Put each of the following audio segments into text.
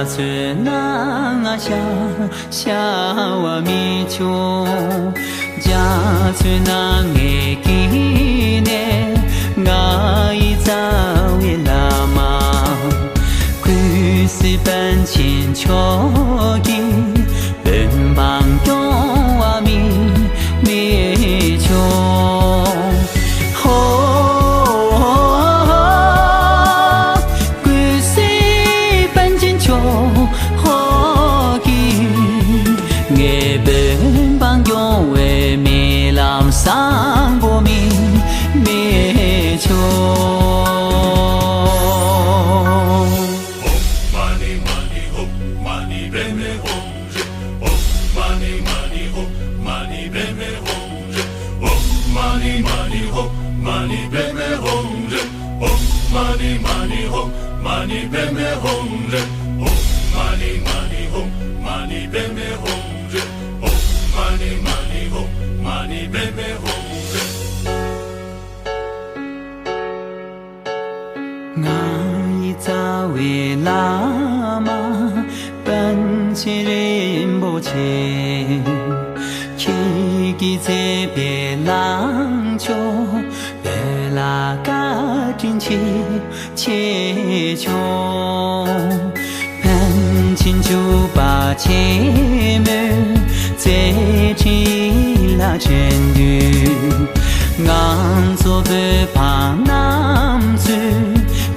子那下我米穷，家子那爱给呢，我一早为拉嘛，故事本钱巧给，本帮中我米穷。sang bo me cho money money ho money be me hong je money money ho money be me hong je money money ho money be me hong je money money ho money be me hong je money money ho money be me hong je money money ho money be me hong je ngai za we la ma ban chi rin bo che ki gi ze be lang cho be la ga jin chi che cho ban chin ju ba che me ze chi la chen du ngang zo be pa nam zu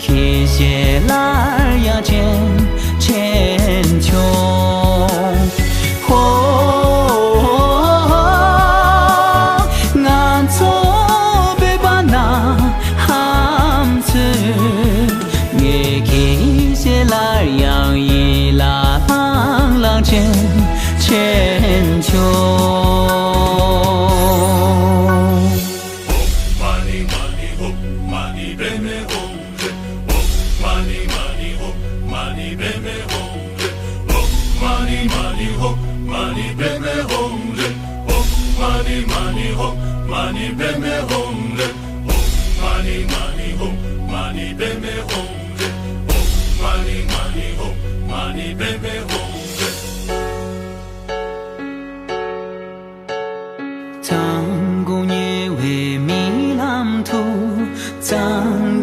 ki xie la ya chen chong ho ngang zo be pa na ham zu nghe ki xie la yang yi la lang chen chong money be me hong je money money ho money be me hong je money money ho money be me hong je money money ho money be me hong je张公也为米浪土张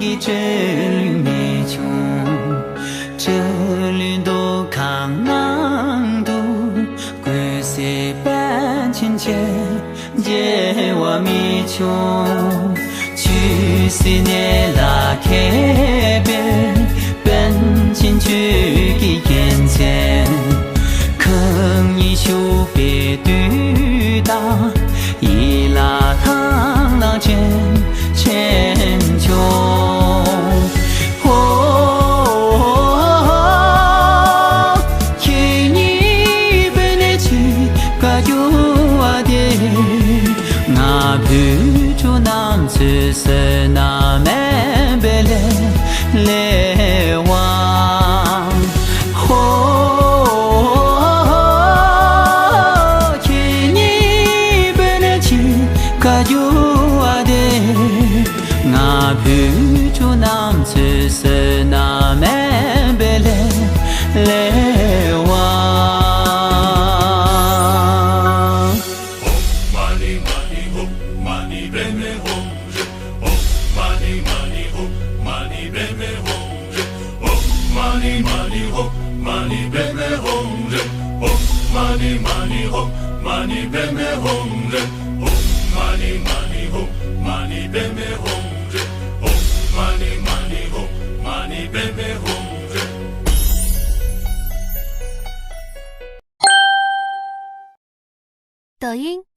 一这里没穷这里都康昂都归谁半亲切借我米穷去谁年拉开边本亲去给眼前坑一宿别对打一拉汤浪chen穷只是那门别来往，看你本来去个有啊的，我陪着那只是那门别来往。money money ho money be me hong je money money ho money be me hong je money money ho money be me hong je money money ho money be me hong je 抖音。